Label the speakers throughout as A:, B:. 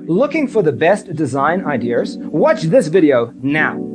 A: Looking for the best design ideas? Watch this video now.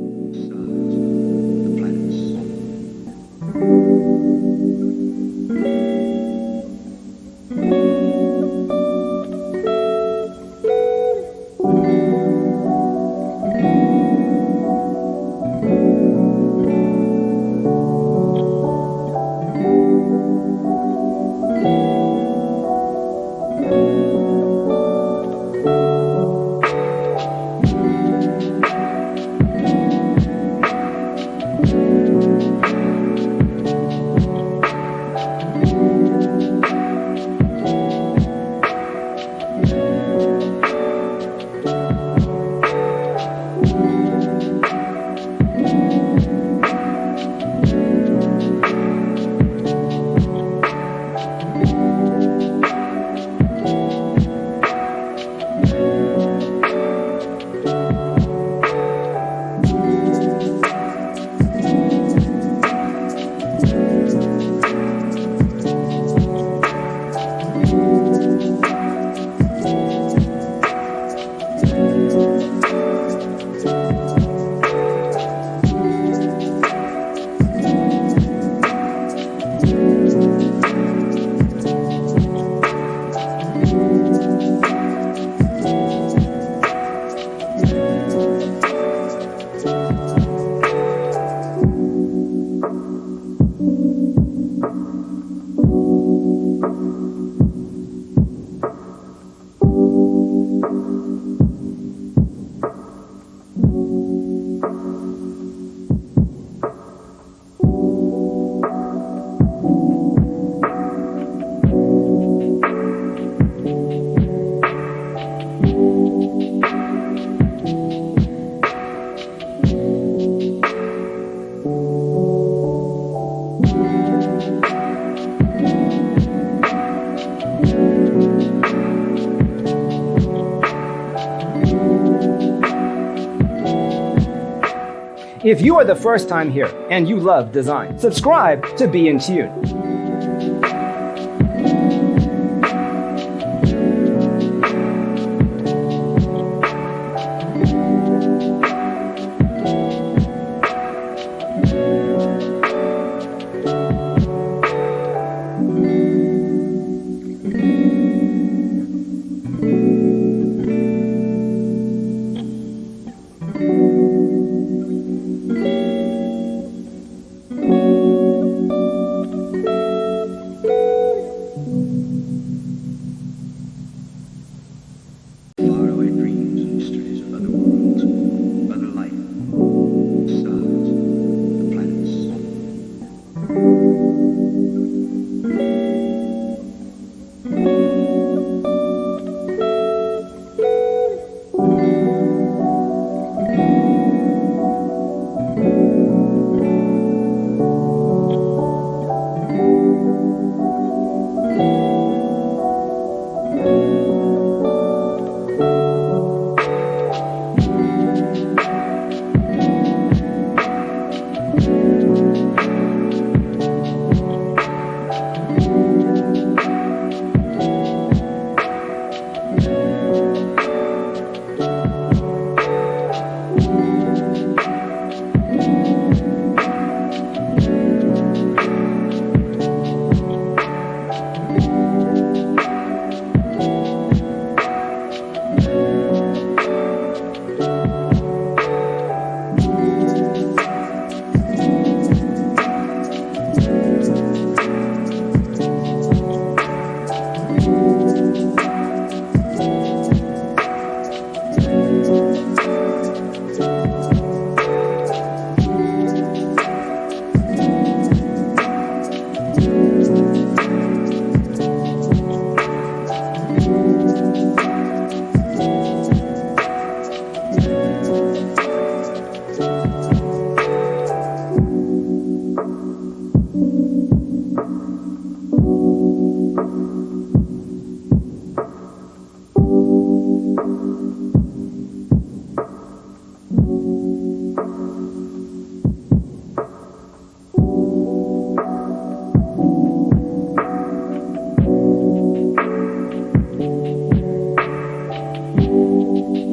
A: If you are the first time here and you love design, subscribe to be in tune.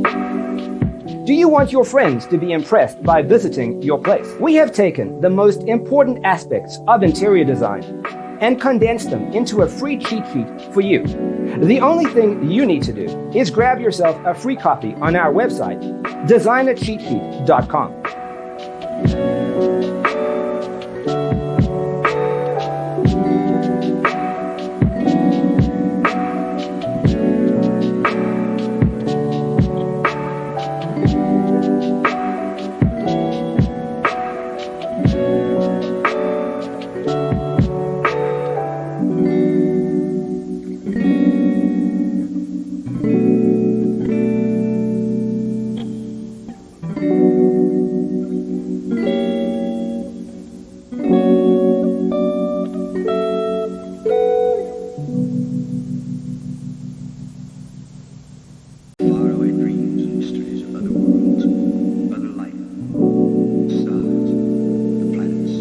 A: Do you want your friends to be impressed by visiting your place? We have taken the most important aspects of interior design and condensed them into a free cheat sheet for you. The only thing you need to do is grab yourself a free copy on our website, designercheatsheet.com.
B: Faraway dreams and mysteries of other worlds, other life, stars, the planets.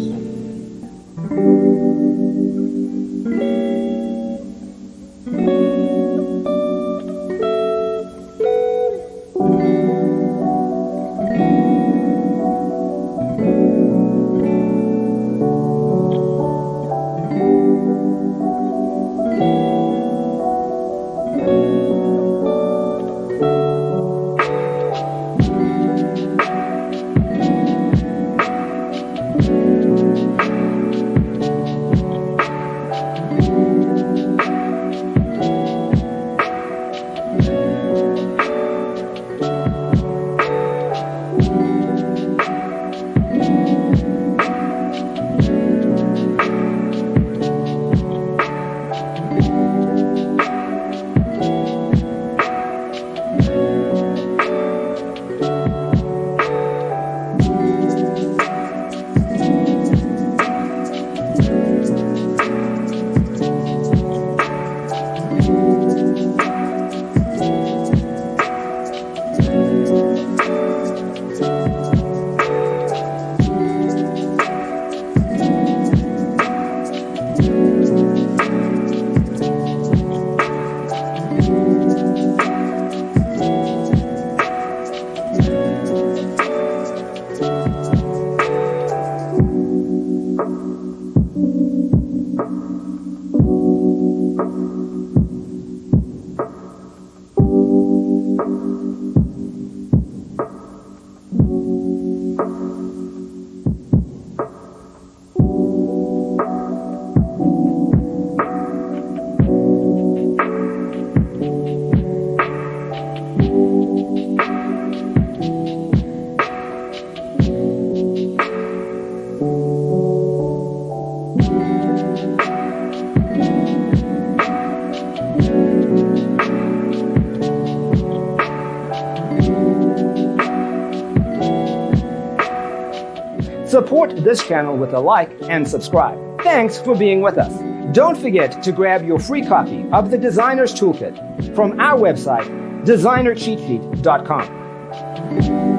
A: Support this channel with a like and subscribe. Thanks for being with us. Don't forget to grab your free copy of the Designer's Toolkit from our website, designercheatsheet.com.